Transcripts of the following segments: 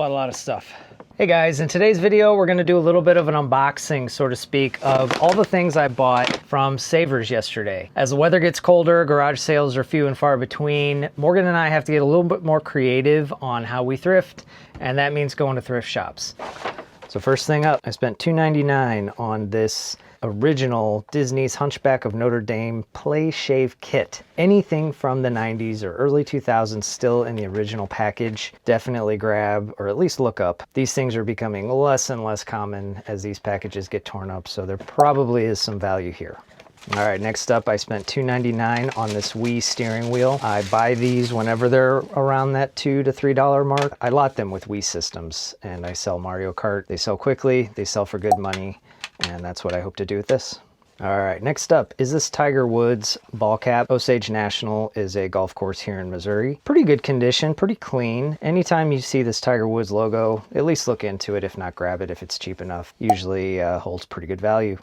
Bought a lot of stuff. Hey guys, in today's video, we're gonna do a little bit of an unboxing, so to speak, of all the things I bought from Savers yesterday. As the weather gets colder, garage sales are few and far between. Morgan and I have to get a little bit more creative on how we thrift, and that means going to thrift shops. So first thing up, I spent $2.99 on this original Disney's Hunchback of Notre Dame Play Shave Kit. Anything from the 90s or early 2000s still in the original package, definitely grab or at least look up. These things are becoming less and less common as these packages get torn up, so there probably is some value here. All right, next up, I spent $2.99 on this Wii steering wheel. I buy these whenever they're around that $2 to $3 mark. I lot them with Wii systems, and I sell Mario Kart. They sell quickly, they sell for good money, and that's what I hope to do with this. All right, next up is this Tiger Woods ball cap. Osage National is a golf course here in Missouri. Pretty good condition, pretty clean. Anytime you see this Tiger Woods logo, at least look into it, if not grab it if it's cheap enough. Usually holds pretty good value.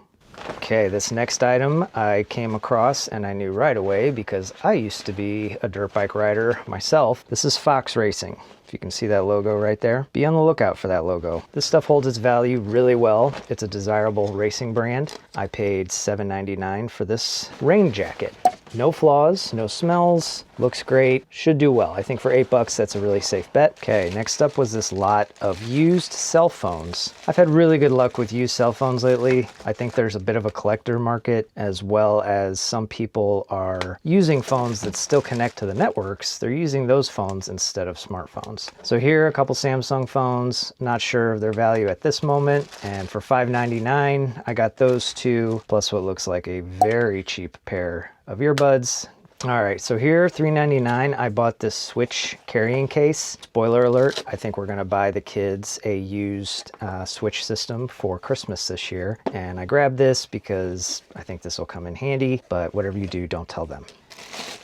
Okay, this next item I came across and I knew right away because I used to be a dirt bike rider myself. This is Fox Racing. If you can see that logo right there, be on the lookout for that logo. This stuff holds its value really well. It's a desirable racing brand. I paid $7.99 for this rain jacket. No flaws, no smells, looks great, should do well. I think for $8, that's a really safe bet. Okay, next up was this lot of used cell phones. I've had really good luck with used cell phones lately. I think there's a bit of a collector market, as well as some people are using phones that still connect to the networks. They're using those phones instead of smartphones. So here are a couple Samsung phones, not sure of their value at this moment. And for $5.99, I got those two, plus what looks like a very cheap pair of earbuds. All right, so here, $3.99, I bought this Switch carrying case. Spoiler alert, I think we're gonna buy the kids a used Switch system for Christmas this year. And I grabbed this because I think this will come in handy, but whatever you do, don't tell them.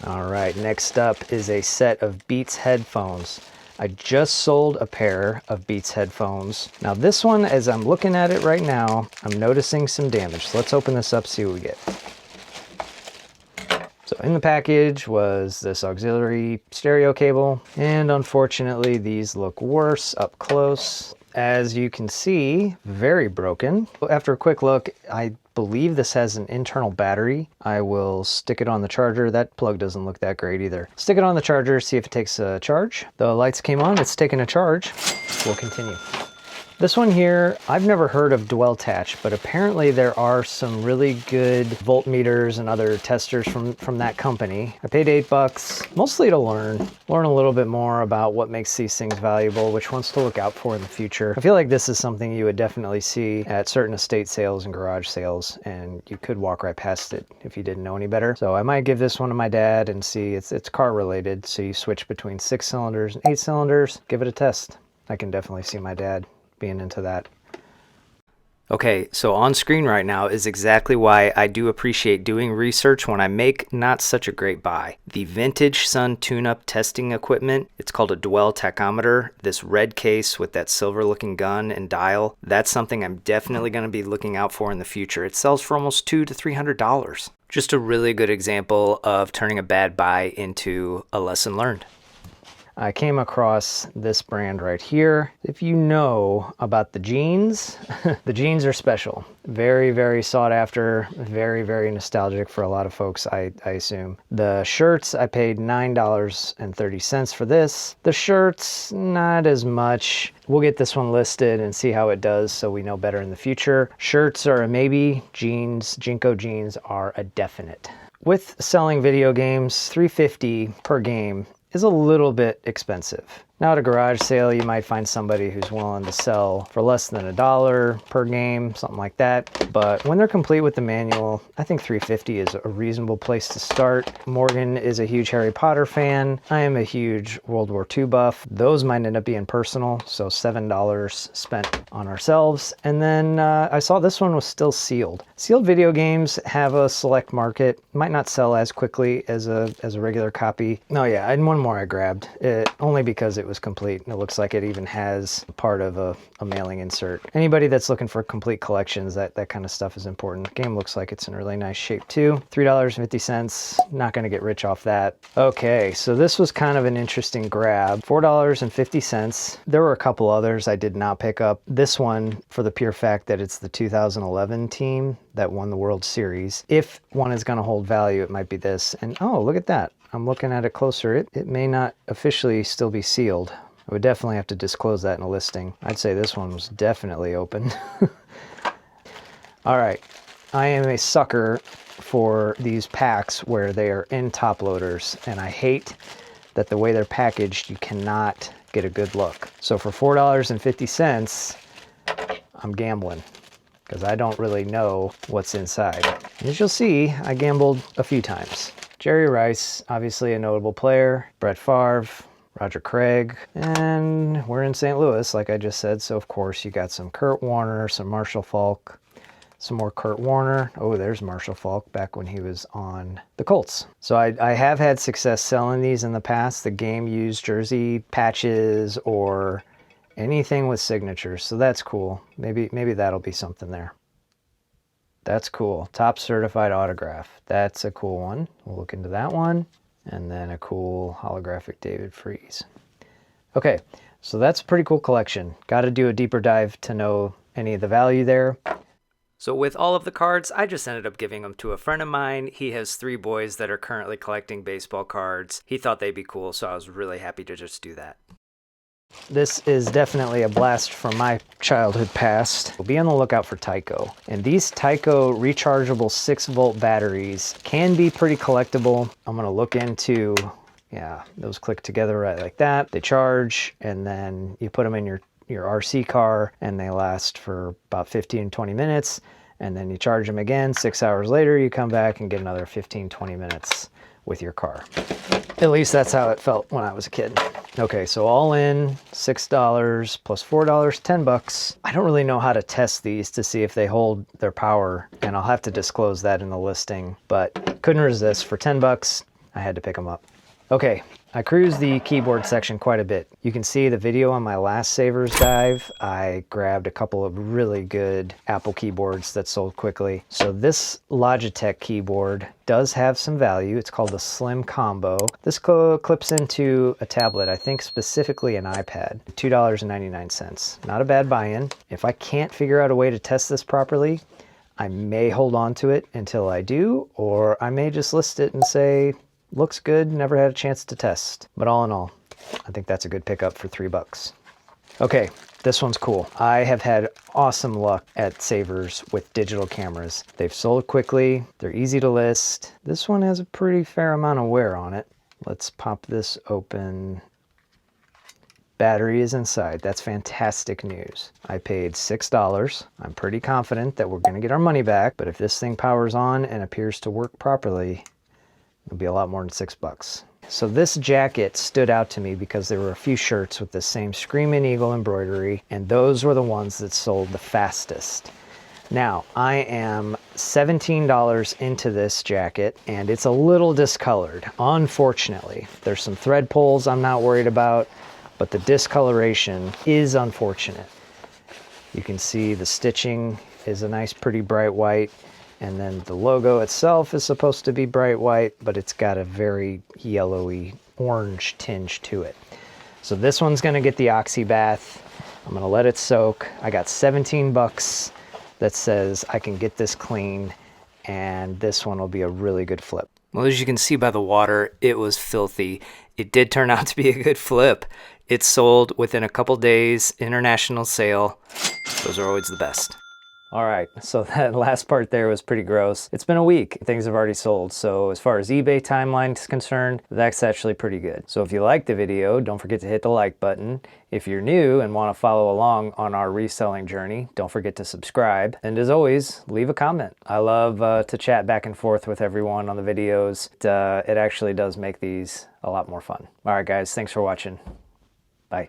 All right, next up is a set of Beats headphones. I just sold a pair of Beats headphones. Now this one, as I'm looking at it right now, I'm noticing some damage. So let's open this up, see what we get. So in the package was this auxiliary stereo cable, and unfortunately these look worse up close. As you can see, very broken. After a quick look, I believe this has an internal battery. I will stick it on the charger. That plug doesn't look that great either. Stick it on the charger, see if it takes a charge. The lights came on, it's taking a charge. We'll continue. This one here, I've never heard of Dwell-Tach, but apparently there are some really good voltmeters and other testers from that company. I paid $8, mostly to learn a little bit more about what makes these things valuable, which ones to look out for in the future. I feel like this is something you would definitely see at certain estate sales and garage sales, and you could walk right past it if you didn't know any better. So I might give this one to my dad and see, it's car related, so you switch between 6 cylinders and 8 cylinders, give it a test. I can definitely see my dad being into that. Okay, so on screen right now is exactly why I do appreciate doing research when I make not such a great buy. The Vintage Sun tune-up testing equipment, it's called a Dwell tachometer. This red case with that silver looking gun and dial, that's something I'm definitely going to be looking out for in the future. It sells for almost $200 to $300. Just a really good example of turning a bad buy into a lesson learned. I came across this brand right here. If you know about the jeans, the jeans are special. Very, very sought after, very, very nostalgic for a lot of folks, I assume. The shirts, I paid $9.30 for this. The shirts, not as much. We'll get this one listed and see how it does so we know better in the future. Shirts are a maybe, jeans, Jinko jeans are a definite. With selling video games, $3.50 per game is a little bit expensive. Now at a garage sale, you might find somebody who's willing to sell for less than $1 per game, something like that. But when they're complete with the manual, I think $3.50 is a reasonable place to start. Morgan is a huge Harry Potter fan. I am a huge World War II buff. Those might end up being personal, so $7 spent on ourselves. And then I saw this one was still sealed. Sealed video games have a select market, might not sell as quickly as a regular copy. Oh yeah, and one more I grabbed, only because it was complete. And it looks like it even has part of a mailing insert. Anybody that's looking for complete collections, that kind of stuff is important. The game looks like it's in really nice shape too. $3.50, not gonna get rich off that. Okay, so this was kind of an interesting grab. $4.50. There were a couple others I did not pick up. This one, for the pure fact that it's the 2011 team that won the World Series. If one is gonna hold value, it might be this. And oh, look at that. I'm looking at it closer. It may not officially still be sealed. I would definitely have to disclose that in a listing. I'd say this one was definitely open. All right, I am a sucker for these packs where they are in top loaders, and I hate that the way they're packaged, you cannot get a good look. So for $4.50, I'm gambling because I don't really know what's inside. As you'll see, I gambled a few times. Jerry Rice, obviously a notable player, Brett Favre, Roger Craig, and we're in St. Louis, like I just said, so of course you got some Kurt Warner, some Marshall Faulk, some more Kurt Warner. Oh, there's Marshall Faulk back when he was on the Colts. So I have had success selling these in the past, the game used jersey patches or anything with signatures, so that's cool. Maybe that'll be something there. That's cool. Top certified autograph. That's a cool one. We'll look into that one. And then a cool holographic David Freese. Okay, so that's a pretty cool collection. Got to do a deeper dive to know any of the value there. So with all of the cards, I just ended up giving them to a friend of mine. He has 3 boys that are currently collecting baseball cards. He thought they'd be cool, so I was really happy to just do that. This is definitely a blast from my childhood past. Be on the lookout for Tyco. And these Tyco rechargeable 6-volt batteries can be pretty collectible. I'm gonna look into, yeah, those click together right like that. They charge, and then you put them in your RC car, and they last for about 15-20 minutes. And then you charge them again. 6 hours later, you come back and get another 15-20 minutes with your car. At least that's how it felt when I was a kid. Okay, so all in, $6 plus $4, $10. I don't really know how to test these to see if they hold their power, and I'll have to disclose that in the listing, but couldn't resist. For $10, I had to pick them up. Okay, I cruised the keyboard section quite a bit. You can see the video on my last Savers dive. I grabbed a couple of really good Apple keyboards that sold quickly. So this Logitech keyboard does have some value. It's called the Slim Combo. This clips into a tablet, I think specifically an iPad. $2.99. Not a bad buy-in. If I can't figure out a way to test this properly, I may hold on to it until I do, or I may just list it and say, looks good, never had a chance to test. But all in all, I think that's a good pickup for $3. Okay, this one's cool. I have had awesome luck at Savers with digital cameras. They've sold quickly, they're easy to list. This one has a pretty fair amount of wear on it. Let's pop this open. Battery is inside. That's fantastic news. I paid $6. I'm pretty confident that we're gonna get our money back, but if this thing powers on and appears to work properly, it'll be a lot more than $6. So this jacket stood out to me because there were a few shirts with the same Screamin' Eagle embroidery, and those were the ones that sold the fastest. Now, I am $17 into this jacket, and it's a little discolored, unfortunately. There's some thread pulls I'm not worried about, but the discoloration is unfortunate. You can see the stitching is a nice, pretty bright white. And then the logo itself is supposed to be bright white, but it's got a very yellowy orange tinge to it. So this one's gonna get the Oxy bath. I'm gonna let it soak. I got 17 bucks that says I can get this clean, and this one will be a really good flip. Well, as you can see by the water, it was filthy. It did turn out to be a good flip. It sold within a couple days, international sale. Those are always the best. All right, so that last part there was pretty gross. It's been a week, things have already sold. So as far as eBay timeline is concerned, that's actually pretty good. So if you liked the video, don't forget to hit the like button. If you're new and want to follow along on our reselling journey, don't forget to subscribe. And as always, leave a comment. I love to chat back and forth with everyone on the videos. It actually does make these a lot more fun. All right, guys, thanks for watching. Bye.